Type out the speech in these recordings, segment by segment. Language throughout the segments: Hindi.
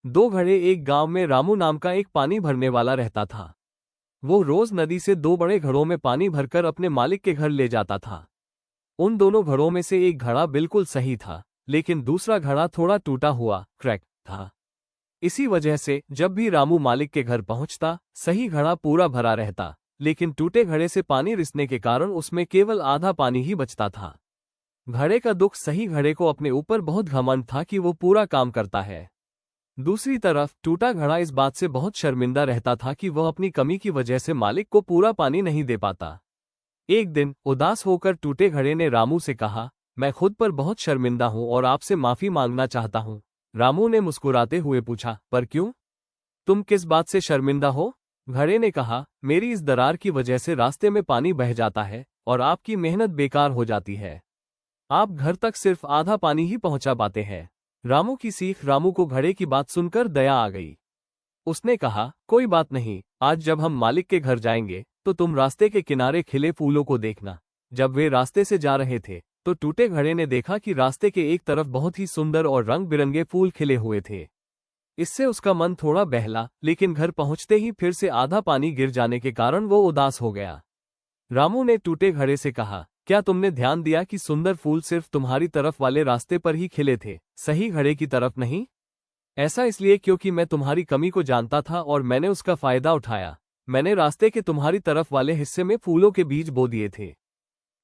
दो घड़े। एक गांव में रामू नाम का एक पानी भरने वाला रहता था। वो रोज नदी से दो बड़े घड़ों में पानी भरकर अपने मालिक के घर ले जाता था। उन दोनों घड़ों में से एक घड़ा बिल्कुल सही था, लेकिन दूसरा घड़ा थोड़ा टूटा हुआ क्रैक था। इसी वजह से जब भी रामू मालिक के घर पहुंचता, सही घड़ा पूरा भरा रहता, लेकिन टूटे घड़े से पानी रिसने के कारण उसमें केवल आधा पानी ही बचता था। घड़े का दुख सही घड़े को अपने ऊपर बहुत घमंड था कि वो पूरा काम करता है। दूसरी तरफ टूटा घड़ा इस बात से बहुत शर्मिंदा रहता था कि वह अपनी कमी की वजह से मालिक को पूरा पानी नहीं दे पाता। एक दिन उदास होकर टूटे घड़े ने रामू से कहा, मैं खुद पर बहुत शर्मिंदा हूं और आपसे माफी मांगना चाहता हूं। रामू ने मुस्कुराते हुए पूछा, पर क्यों? तुम किस बात से शर्मिंदा हो? घड़े ने कहा, मेरी इस दरार की वजह से रास्ते में पानी बह जाता है और आपकी मेहनत बेकार हो जाती है। आप घर तक सिर्फ आधा पानी ही पहुंचा पाते हैं। रामू की सीख। रामू को घड़े की बात सुनकर दया आ गई। उसने कहा, कोई बात नहीं, आज जब हम मालिक के घर जाएंगे तो तुम रास्ते के किनारे खिले फूलों को देखना। जब वे रास्ते से जा रहे थे तो टूटे घड़े ने देखा कि रास्ते के एक तरफ बहुत ही सुंदर और रंग बिरंगे फूल खिले हुए थे। इससे उसका मन थोड़ा बहला, लेकिन घर पहुंचते ही फिर से आधा पानी गिर जाने के कारण वो उदास हो गया। रामू ने टूटे घड़े से कहा, क्या तुमने ध्यान दिया कि सुंदर फूल सिर्फ तुम्हारी तरफ वाले रास्ते पर ही खिले थे, सही घड़े की तरफ नहीं? ऐसा इसलिए क्योंकि मैं तुम्हारी कमी को जानता था और मैंने उसका फायदा उठाया। मैंने रास्ते के तुम्हारी तरफ वाले हिस्से में फूलों के बीज बो दिए थे।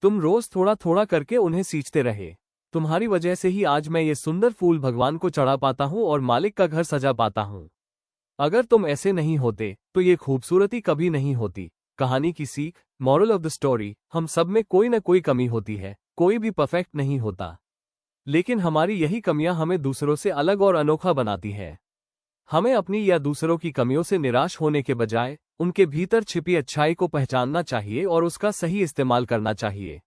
तुम रोज थोड़ा थोड़ा करके उन्हें सींचते रहे। तुम्हारी वजह से ही आज मैं ये सुंदर फूल भगवान को चढ़ा पाता हूँ और मालिक का घर सजा पाता हूँ। अगर तुम ऐसे नहीं होते तो ये खूबसूरती कभी नहीं होती। कहानी की सीख, मॉरल ऑफ द स्टोरी, हम सब में कोई न कोई कमी होती है। कोई भी परफेक्ट नहीं होता, लेकिन हमारी यही कमियां हमें दूसरों से अलग और अनोखा बनाती है। हमें अपनी या दूसरों की कमियों से निराश होने के बजाय उनके भीतर छिपी अच्छाई को पहचानना चाहिए और उसका सही इस्तेमाल करना चाहिए।